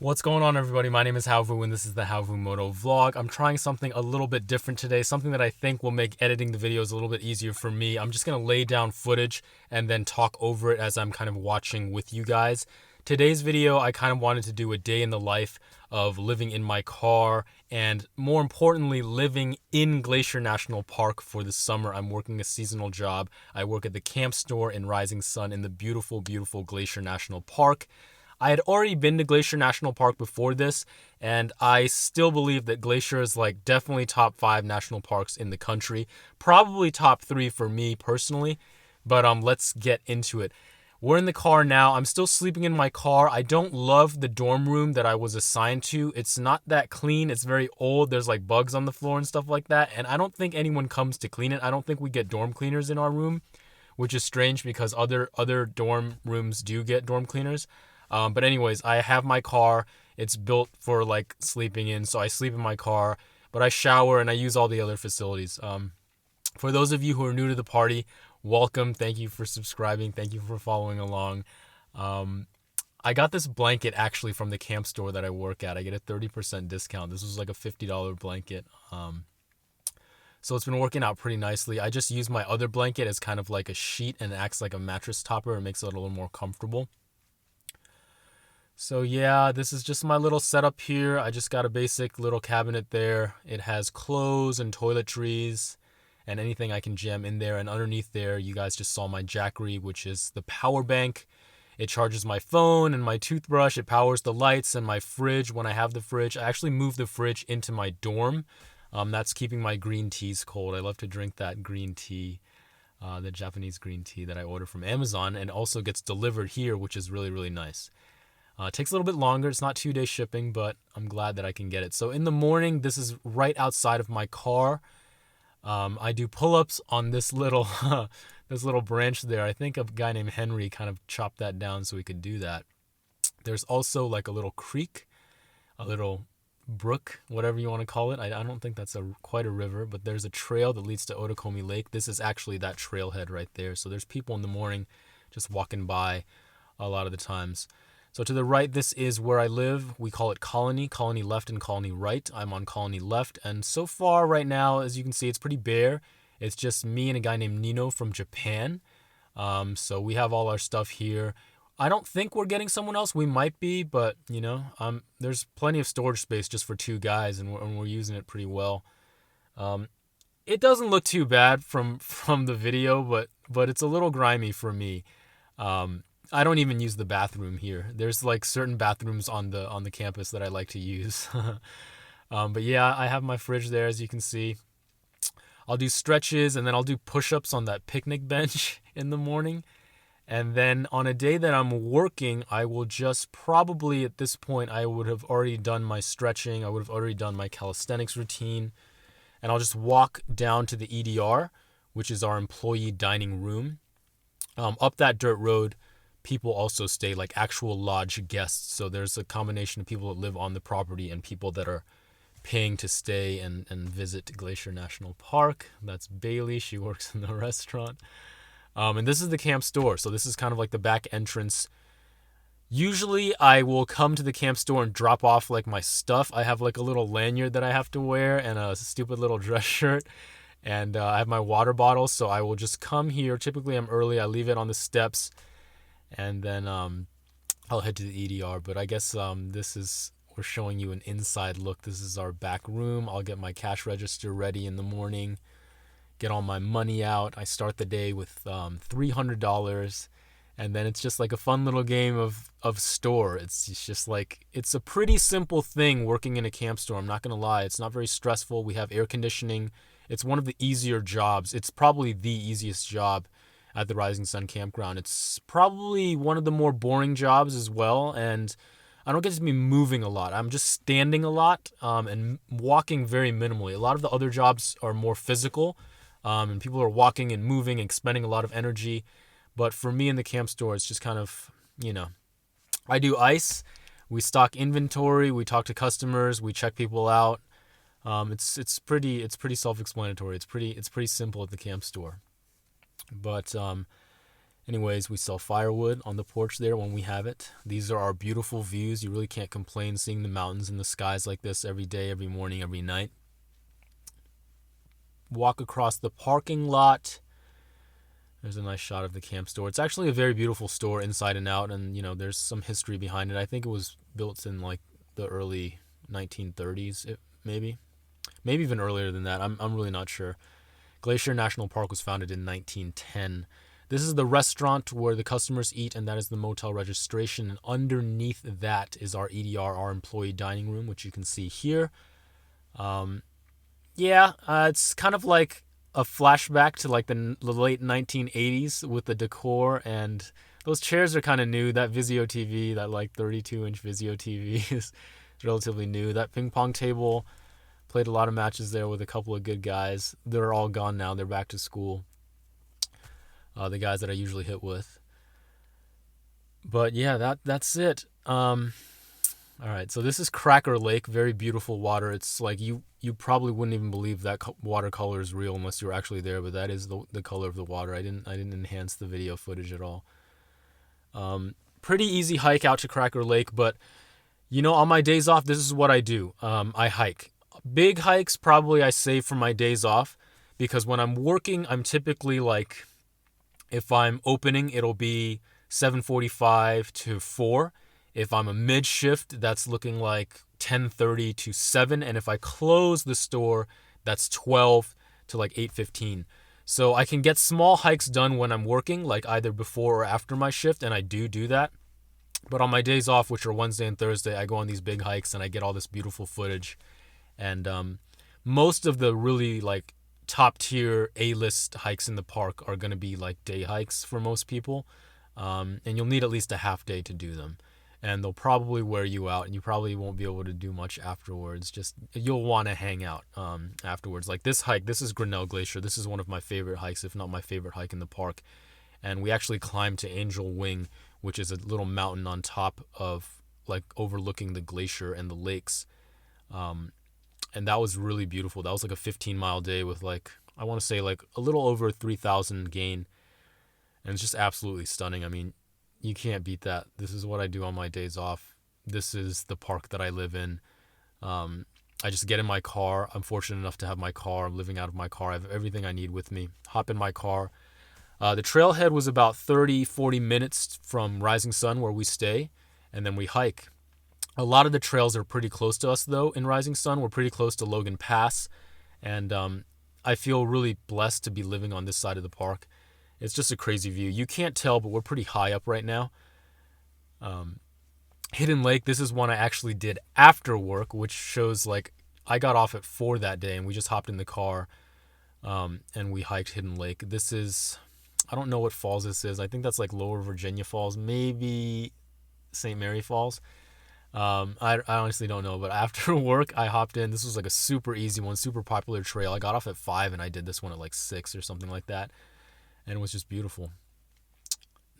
What's going on, everybody? My name is Haovu, and this is the Haovu Moto vlog. I'm trying something a little bit different today, something that I think will make editing the videos a little bit easier for me. I'm just going to lay down footage and then talk over it as I'm kind of watching with you guys. Today's video, I kind of wanted to do a day in the life of living in my car and, more importantly, living in Glacier National Park for the summer. I'm working a seasonal job. I work at the camp store in Rising Sun in the beautiful, beautiful Glacier National Park. I had already been to Glacier National Park before this, and I still believe that Glacier is like definitely top 5 national parks in the country. Probably top 3 for me personally, but let's get into it. We're in the car now. I'm still sleeping in my car. I don't love the dorm room that I was assigned to. It's not that clean. It's very old. There's like bugs on the floor and stuff like that, and I don't think anyone comes to clean it. I don't think we get dorm cleaners in our room, which is strange because other dorm rooms do get dorm cleaners. But anyways, I have my car. It's built for like sleeping in, so I sleep in my car, but I shower and I use all the other facilities. For those of you who are new to the party, welcome. Thank you for subscribing. Thank you for following along. I got this blanket actually from the camp store that I work at. I get a 30% discount. This was like a $50 blanket. So it's been working out pretty nicely. I just use my other blanket as kind of like a sheet and it acts like a mattress topper. It makes it a little more comfortable. So yeah, this is just my little setup here. I just got a basic little cabinet there. It has clothes and toiletries and anything I can jam in there. And underneath there, you guys just saw my Jackery, which is the power bank. It charges my phone and my toothbrush. It powers the lights and my fridge when I have the fridge. I actually moved the fridge into my dorm. That's keeping my green teas cold. I love to drink that green tea, the Japanese green tea that I order from Amazon, and also gets delivered here, which is really, really nice. It takes a little bit longer. It's not 2-day shipping, but I'm glad that I can get it. So in the morning, this is right outside of my car. I do pull-ups on this little this little branch there. I think a guy named Henry kind of chopped that down so we could do that. There's also like a little creek, a little brook, whatever you want to call it. I don't think that's quite a river, but there's a trail that leads to Otokomi Lake. This is actually that trailhead right there. So there's people in the morning just walking by a lot of the times. So to the right, this is where I live. We call it Colony left and Colony right. I'm on Colony left, and so far right now, as you can see, it's pretty bare. It's just me and a guy named Nino from Japan. So we have all our stuff here. I don't think we're getting someone else. We might be, but you know, there's plenty of storage space just for 2 guys, and we're using it pretty well. It doesn't look too bad from the video, but it's a little grimy for me. I don't even use the bathroom here. There's like certain bathrooms on the campus that I like to use. But yeah, I have my fridge there, as you can see. I'll do stretches and then I'll do push-ups on that picnic bench in the morning. And then on a day that I'm working, I will just probably at this point, I would have already done my stretching. I would have already done my calisthenics routine. And I'll just walk down to the EDR, which is our employee dining room. Up that dirt road, people also stay, like actual lodge guests. So there's a combination of people that live on the property and people that are paying to stay and visit Glacier National Park. That's Bailey. She works in the restaurant. And this is the camp store. So this is kind of like the back entrance. Usually I will come to the camp store and drop off like my stuff. I have like a little lanyard that I have to wear and a stupid little dress shirt. And I have my water bottle. So I will just come here. Typically I'm early. I leave it on the steps. And then I'll head to the EDR. But I guess we're showing you an inside look. This is our back room. I'll get my cash register ready in the morning, get all my money out. I start the day with $300. And then it's just like a fun little game of store. It's just like, it's a pretty simple thing working in a camp store. I'm not going to lie. It's not very stressful. We have air conditioning. It's one of the easier jobs. It's probably the easiest job at the Rising Sun Campground. It's probably one of the more boring jobs as well, and I don't get to be moving a lot. I'm just standing a lot and walking very minimally. A lot of the other jobs are more physical, and people are walking and moving and expending a lot of energy. But for me in the camp store, it's just kind of, you know, I do ice, we stock inventory, we talk to customers, we check people out. It's pretty self-explanatory. It's pretty simple at the camp store. But Anyways, we sell firewood on the porch there when we have it. These are our beautiful views. You really can't complain seeing the mountains and the skies like this every day, every morning, every night. Walk across the parking lot. There's a nice shot of the camp store. It's actually a very beautiful store inside and out, and there's some history behind it. I think it was built in like the early 1930s, maybe even earlier than that. I'm really not sure. Glacier National Park was founded in 1910. This is the restaurant where the customers eat, and that is the motel registration. And underneath that is our EDR, our employee dining room, which you can see here. It's kind of like a flashback to like the late 1980s with the decor, and those chairs are kind of new. That Vizio TV, that like 32-inch Vizio TV is relatively new. That ping pong table, played a lot of matches there with a couple of good guys. They're all gone now. They're back to school. The guys that I usually hit with. But yeah, that's it. All right, so this is Cracker Lake, very beautiful water. It's like you probably wouldn't even believe that watercolor is real unless you were actually there, but that is the color of the water. I didn't enhance the video footage at all. Pretty easy hike out to Cracker Lake, but on my days off, this is what I do. I hike. Big hikes probably I save for my days off, because when I'm working, I'm typically like, if I'm opening, it'll be 7:45 to 4. If I'm a mid shift, that's looking like 10:30 to 7. And if I close the store, that's 12 to like 8:15. So I can get small hikes done when I'm working, like either before or after my shift, and I do that. But on my days off, which are Wednesday and Thursday, I go on these big hikes and I get all this beautiful footage. And most of the really like top tier A-list hikes in the park are going to be like day hikes for most people. And you'll need at least a half day to do them. And they'll probably wear you out, and you probably won't be able to do much afterwards. Just you'll want to hang out afterwards. Like this hike, this is Grinnell Glacier. This is one of my favorite hikes, if not my favorite hike in the park. And we actually climbed to Angel Wing, which is a little mountain on top of, like, overlooking the glacier and the lakes. And that was really beautiful. That was like a 15-mile day with like, I want to say like a little over 3,000 gain. And it's just absolutely stunning. I mean, you can't beat that. This is what I do on my days off. This is the park that I live in. I just get in my car. I'm fortunate enough to have my car. I'm living out of my car. I have everything I need with me. Hop in my car. The trailhead was about 30-40 minutes from Rising Sun, where we stay, and then we hike. A lot of the trails are pretty close to us, though, in Rising Sun. We're pretty close to Logan Pass, and I feel really blessed to be living on this side of the park. It's just a crazy view. You can't tell, but we're pretty high up right now. Hidden Lake, this is one I actually did after work, which shows like I got off at 4 that day, and we just hopped in the car and we hiked Hidden Lake. This is, I don't know what falls this is. I think that's like Lower Virginia Falls, maybe St. Mary Falls. I honestly don't know, but after work, I hopped in. This was like a super easy one, super popular trail. I got off at 5, and I did this one at like 6 or something like that. And it was just beautiful.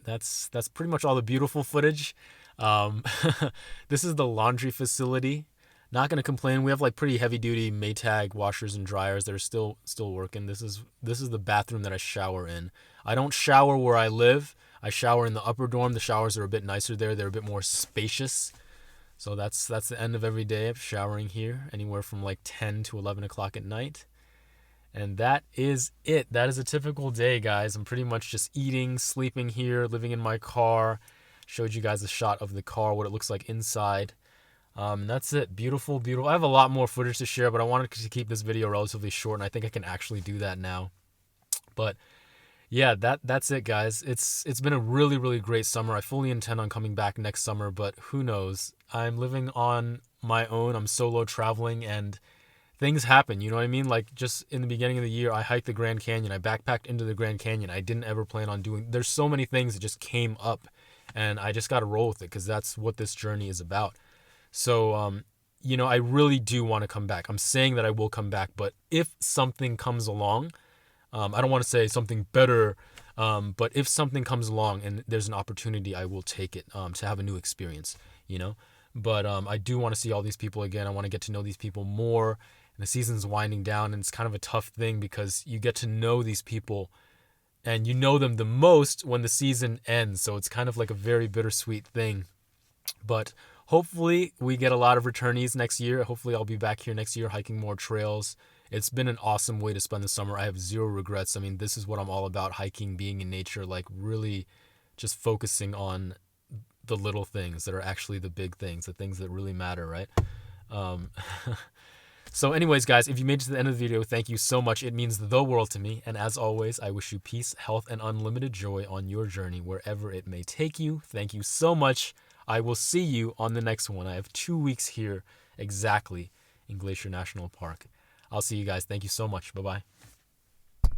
That's pretty much all the beautiful footage. This is the laundry facility. Not gonna complain. We have like pretty heavy duty Maytag washers and dryers that are still working. This is the bathroom that I shower in. I don't shower where I live. I shower in the upper dorm. The showers are a bit nicer there. They're a bit more spacious. So that's the end of every day of showering here, anywhere from like 10 to 11 o'clock at night. And that is it. That is a typical day, guys. I'm pretty much just eating, sleeping here, living in my car. Showed you guys a shot of the car, what it looks like inside. That's it. Beautiful, beautiful. I have a lot more footage to share, but I wanted to keep this video relatively short, and I think I can actually do that now. But yeah, that's it, guys. It's been a really, really great summer. I fully intend on coming back next summer, but who knows? I'm living on my own. I'm solo traveling, and things happen, you know what I mean? Like, just in the beginning of the year, I hiked the Grand Canyon. I backpacked into the Grand Canyon. I didn't ever plan on doing. There's so many things that just came up, and I just got to roll with it, because that's what this journey is about. So, I really do want to come back. I'm saying that I will come back, but if something comes along, I don't want to say something better, but if something comes along and there's an opportunity, I will take it to have a new experience, But I do want to see all these people again. I want to get to know these people more. And the season's winding down, and it's kind of a tough thing because you get to know these people and you know them the most when the season ends. So it's kind of like a very bittersweet thing. But hopefully we get a lot of returnees next year. Hopefully I'll be back here next year hiking more trails. It's been an awesome way to spend the summer. I have zero regrets. I mean, this is what I'm all about, hiking, being in nature, like really just focusing on the little things that are actually the big things, the things that really matter, right? Um, so anyways, guys, if you made it to the end of the video, thank you so much. It means the world to me. And as always, I wish you peace, health, and unlimited joy on your journey, wherever it may take you. Thank you so much. I will see you on the next one. I have 2 weeks here exactly in Glacier National Park. I'll see you guys. Thank you so much. Bye-bye.